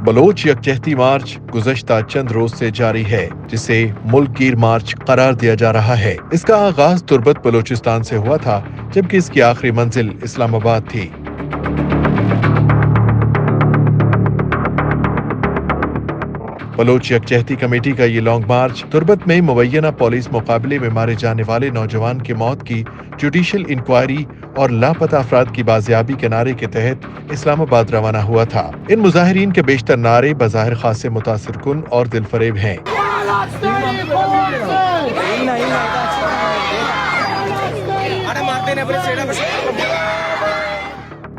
Bloch यकजहती मार्च गुज़श्ता चंद रोज से जारी है, जिसे मुल्क गिर मार्च करार दिया जा रहा है। इसका आगाज तुर्बत बलोचिस्तान से हुआ था, जबकि इसकी आखिरी मंजिल इस्लामाबाद थी। बलोच यकजहती कमेटी का ये लॉन्ग मार्च तुर्बत में मुबैना पुलिस मुकाबले में मारे जाने वाले नौजवान की मौत की जुडिशल इंक्वायरी और लापता अफराद की बाजियाबी के नारे के तहत इस्लामाबाद रवाना हुआ था। इन मुजाहिरीन के बेशतर नारे बज़ाहिर खासे मुतासिर कुन और दिलफरेब हैं।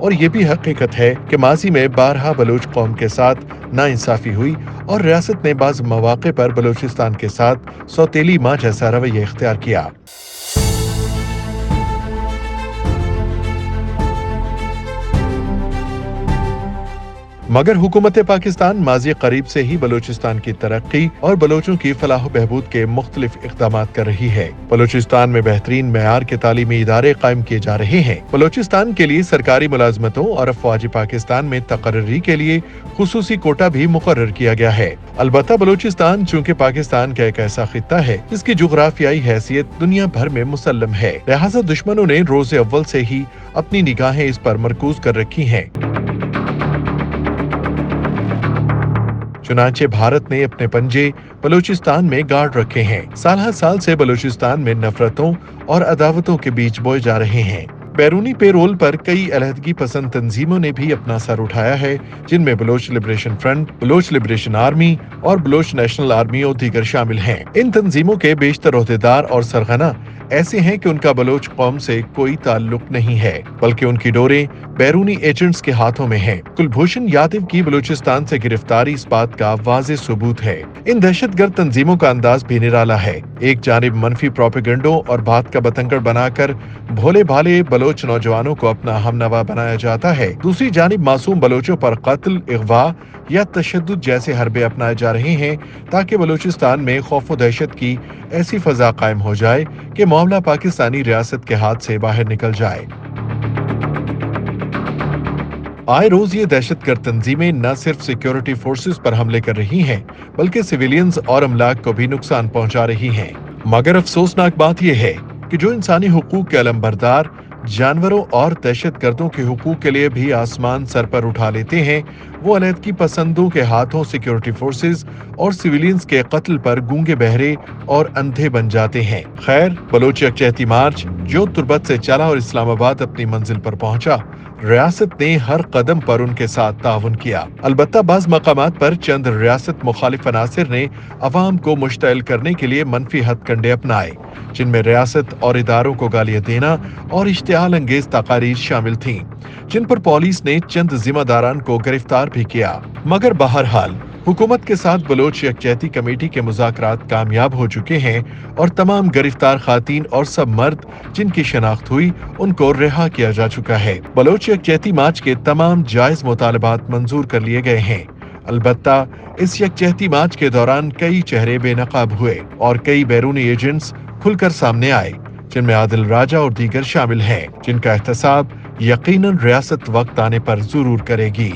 और ये भी हकीकत है कि माजी में बारहा बलोच कौम के साथ नाइंसाफी हुई और रियासत ने बाज़ मौक़े पर बलोचिस्तान के साथ सौतेली माँ जैसा रवैया इख्तियार किया। मगर हुकूमत पाकिस्तान माजी करीब से ही बलोचिस्तान की तरक्की और बलोचों की फलाह बहबूद के मुख्तलिफ इक़दाम कर रही है। बलोचिस्तान में बेहतरीन मेयार के तालीमी इदारे कायम किए जा रहे हैं। बलोचिस्तान के लिए सरकारी मुलाजमतों और अफवाज पाकिस्तान में तकर्री के लिए खुसूसी कोटा भी मुकर्रर किया गया है। अलबत्ता बलोचिस्तान चूँकि पाकिस्तान का एक ऐसा खित्ता है जिसकी जुग्राफियाई हैसियत दुनिया भर में मुसल्लम है, लिहाजा दुश्मनों ने रोज़े अव्वल से ही अपनी निगाहें इस पर मरकूज कर रखी हैं। चुनांचे भारत ने अपने पंजे बलूचिस्तान में गाड़ रखे हैं। साल साल से बलूचिस्तान में नफरतों और अदावतों के बीज बोए जा रहे हैं। बैरूनी पेरोल पर कई अलहदगी पसंद तंजीमों ने भी अपना सर उठाया है, जिनमें Baloch liberation front, Baloch liberation army और बलोच नेशनल आर्मी और दीगर शामिल हैं। इन तंजीमों के बेशतर ओहदेदार और सरगना ऐसे हैं कि उनका बलोच कौम से कोई ताल्लुक नहीं है, बल्कि उनकी डोरें बैरूनी एजेंट्स के हाथों में हैं। कुलभूषण यादव की बलूचिस्तान से गिरफ्तारी इस बात का वाज़ेह सबूत है। इन दहशतगर्द तंजीमों का अंदाज भी निराला है। एक जानिब मनफी प्रोपेगेंडों और बात का बतंगड़ बनाकर भोले भाले बलोच नौजवानों को अपना हमनवा बनाया जाता है, दूसरी जानिब मासूम बलोचों पर कत्ल, इग़वा या तशद्दुद जैसे हरबे अपनाए जा रहे हैं, ताकि बलूचिस्तान में खौफ व दहशत की ऐसी फजा कायम हो जाए कि मामला पाकिस्तानी रियासत के हाथ से बाहर निकल जाए। आए रोज ये दहशतगर्द तंजीमें न सिर्फ सिक्योरिटी फोर्सेस पर हमले कर रही हैं, बल्कि सिविलियंस और अमलाक को भी नुकसान पहुंचा रही हैं। मगर अफसोसनाक बात यह है कि जो इंसानी हुकूक के अलमबरदार जानवरों और दहशतगर्दों के हुकूक के लिए भी आसमान सर पर उठा लेते हैं, वो अलहदगी पसंदों के हाथों सिक्योरिटी फोर्सेस और सिविलियंस के कत्ल पर गूंगे बहरे और अंधे बन जाते हैं। खैर, बलोच यकजहती मार्च जो तुर्बत से चला और इस्लामाबाद अपनी मंजिल पर पहुंचा, रियासत ने हर कदम पर उनके साथ ताउन किया। अलबत्ता बाज़ मकामात पर चंद रियासत मुखालिफ अनासिर ने अवाम को मुश्तइल करने के लिए मनफी हथकंडे अपनाए, जिनमें रियासत और इदारों को गालियां देना और इश्तिआल अंगेज तकारीर शामिल थीं, जिन पर पुलिस ने चंद जिम्मेदारान को गिरफ्तार भी किया। मगर बहरहाल हुकूमत के साथ बलोच यकजहती कमेटी के मुज़ाकरात कामयाब हो चुके हैं और तमाम गिरफ्तार खातीन और सब मर्द जिनकी शनाख्त हुई उनको रिहा किया जा चुका है। बलोच यकजहती मार्च के तमाम जायज मुतालबात मंजूर कर लिए गए हैं। अलबत्ता इस यकजहती मार्च के दौरान कई चेहरे बेनकाब हुए और कई बैरूनी एजेंट्स खुलकर सामने आए, जिनमें आदिल राजा और दीगर शामिल हैं, जिनका एहतसाब यकीनन रियासत वक्त आने पर जरूर करेगी।